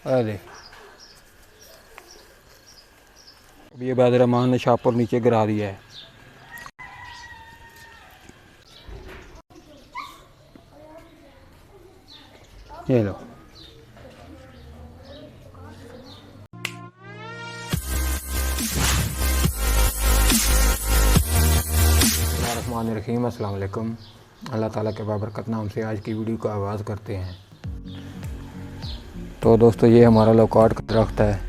अरे अब ये बैद रहमान ने शापर नीचे गिरा दिया है। ये लो। रहीम अस्सलाम वालेकुम। अल्लाह ताला के बाबरकत नाम से आज की वीडियो का आगाज़ करते हैं। तो दोस्तों, ये हमारा लौकाट का दरख्त है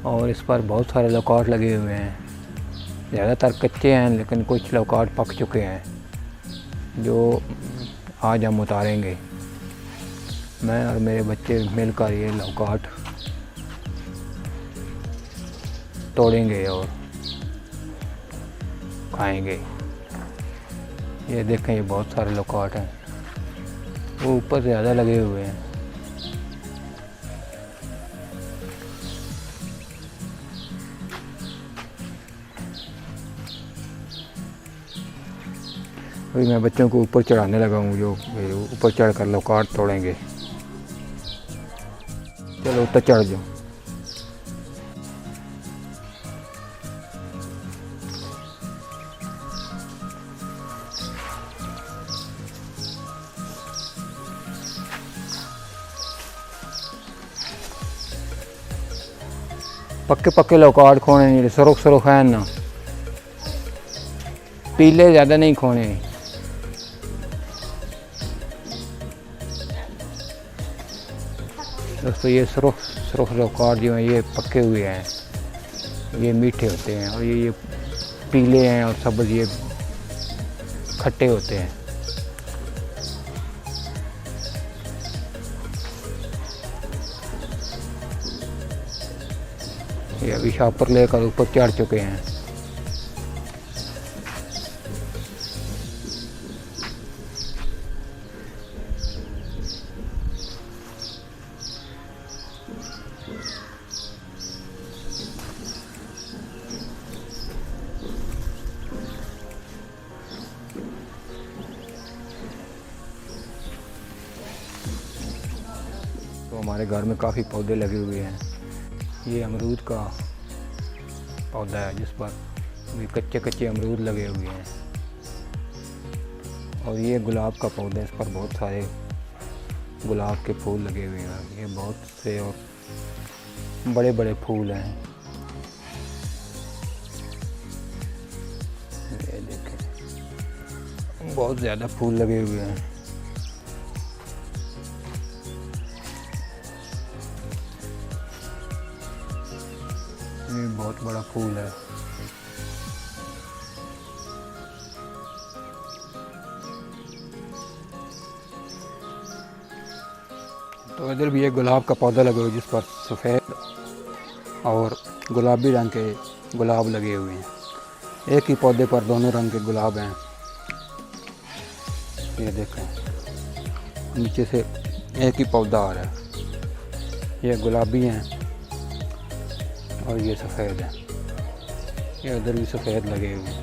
और इस पर बहुत सारे लौकाट लगे हुए हैं। ज़्यादातर कच्चे हैं लेकिन कुछ लौकाट पक चुके हैं जो आज हम उतारेंगे। मैं और मेरे बच्चे मिलकर ये लौकाट तोड़ेंगे और खाएंगे। ये देखें, ये बहुत सारे लौकाट हैं, वो ऊपर ज़्यादा लगे हुए हैं। अभी मैं बच्चों को ऊपर चढ़ाने लगा हूँ, जो ऊपर चढ़कर लौकाट तोड़ेंगे। चलो ऊपर चढ़ जाओ। पक्के पक्के लौकाट खोने नहीं, सुरख सुरख है ना, पीले ज़्यादा नहीं खोने। दोस्तों, ये सुरख लौकाट जो हैं ये पक्के हुए हैं, ये मीठे होते हैं, और ये पीले हैं और सब्ज़ ये खट्टे होते हैं। ये अभी शापर लेकर ऊपर चढ़ चुके हैं। तो हमारे घर में काफ़ी पौधे लगे हुए हैं। ये अमरूद का पौधा है जिस पर भी कच्चे कच्चे अमरूद लगे हुए हैं, और ये गुलाब का पौधा है, इस पर बहुत सारे गुलाब के फूल लगे हुए हैं। ये बहुत से और बड़े बड़े फूल हैं। ये देखें, बहुत ज़्यादा फूल लगे हुए हैं। ये बहुत बड़ा फूल है। तो इधर भी एक गुलाब का पौधा लगा हुआ है जिस पर सफ़ेद और गुलाबी रंग के गुलाब लगे हुए हैं। एक ही पौधे पर दोनों रंग के गुलाब हैं। ये देखें, नीचे से एक ही पौधा आ रहा है। ये गुलाबी हैं और ये सफ़ेद है। ये उधर भी सफ़ेद लगे हुए हैं।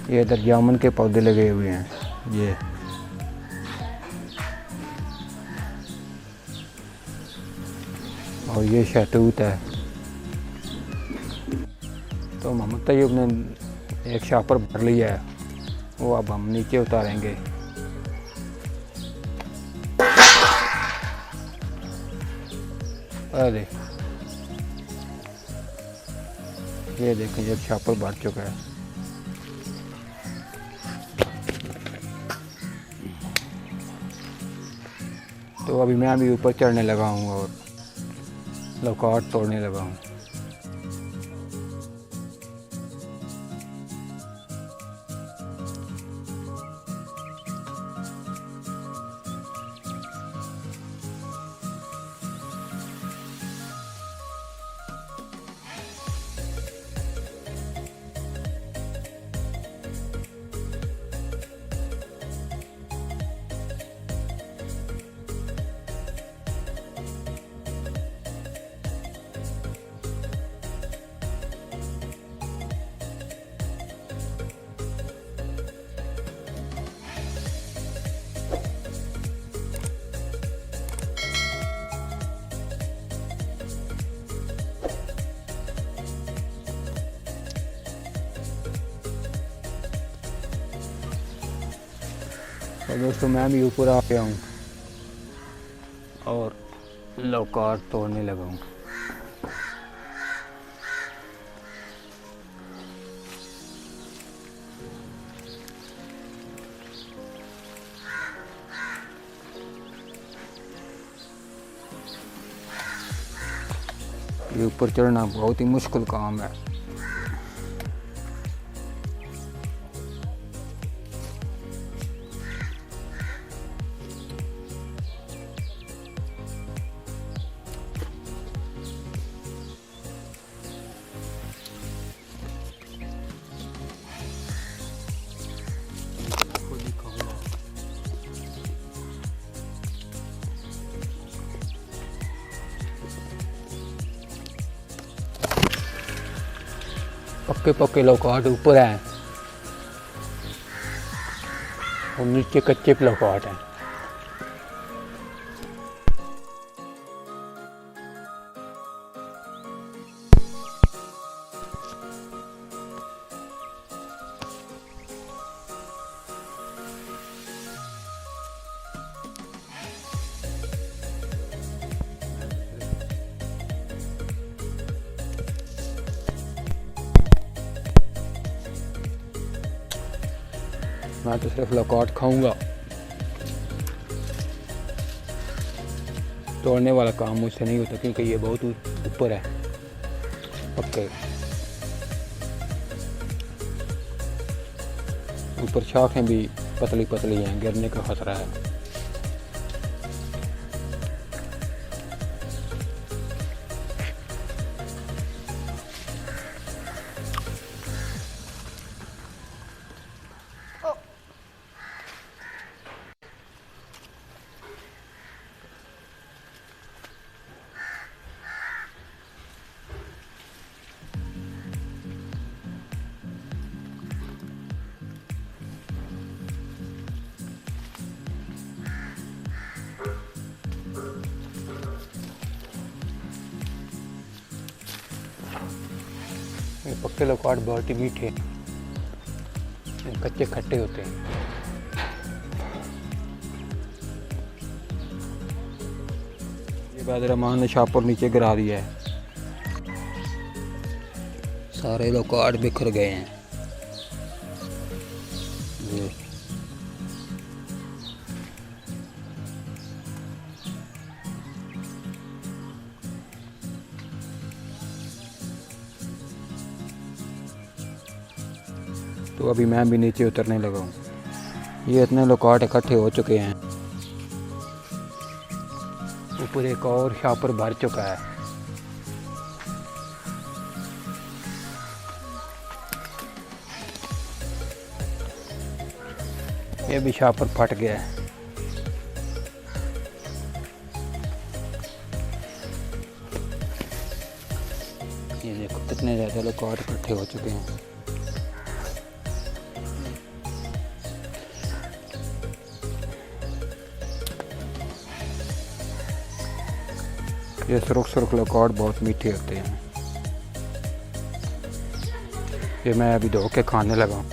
ये इधर जामुन के पौधे लगे हुए हैं। ये और ये शहतूत है। तो मोहम्मद तैयब ने एक शापर भर लिया है, वो अब हम नीचे उतारेंगे। अरे ये देखें, एक शापर भर चुका है। तो तो अभी मैं भी ऊपर चढ़ने लगा हूँ और लॉकआउट तोड़ने लगा हूँ। तो दोस्तों मैं भी ऊपर आ गया हूँ और लॉकआउट तोड़ने लगा हूँ। ये ऊपर चढ़ना बहुत ही मुश्किल काम है। पक्के पक्के लॉकआउट ऊपर हैं और नीचे कच्चे लॉकआउट हैं। मैं तो सिर्फ लॉकआउट खाऊंगा, तोड़ने वाला काम मुझसे नहीं होता क्योंकि ये बहुत ऊपर है। पक्के ऊपर शाखें भी पतली पतली हैं, गिरने का खतरा है। ये पक्के लॉकआउट बहुत ही मीठे, कच्चे खट्टे होते हैं। ये बैदरमान ने शापर नीचे गिरा दिया है, सारे लॉकआउट बिखर गए हैं। तो अभी मैं भी नीचे उतरने लगा हूँ। ये इतने लॉकआउट इकट्ठे हो चुके हैं, ऊपर एक और शापर भर चुका है। ये भी शापर फट गया है। ये देखो कितने ज़्यादा लॉकआउट इकट्ठे हो चुके हैं। ये सुरख सुरख लॉकआउट बहुत मीठे होते हैं। ये मैं अभी धो के खाने लगा हूँ।